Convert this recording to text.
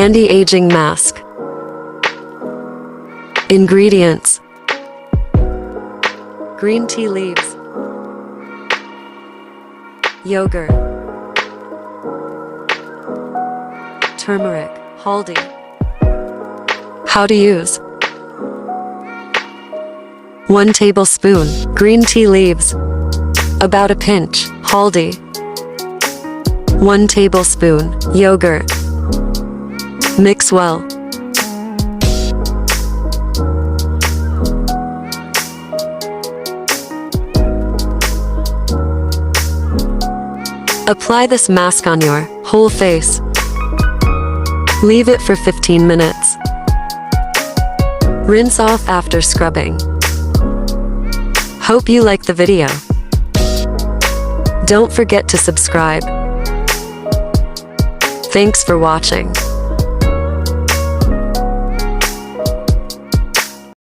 Anti-aging mask. Ingredients: green tea leaves, yogurt, turmeric, haldi. How to use: 1 tablespoon green tea leaves, about a pinch haldi, 1 tablespoon yogurt. Mix well. Apply this mask on your whole face. Leave it for 15 minutes. Rinse off after scrubbing. Hope you like the video. Don't forget to subscribe. Thanks for watching.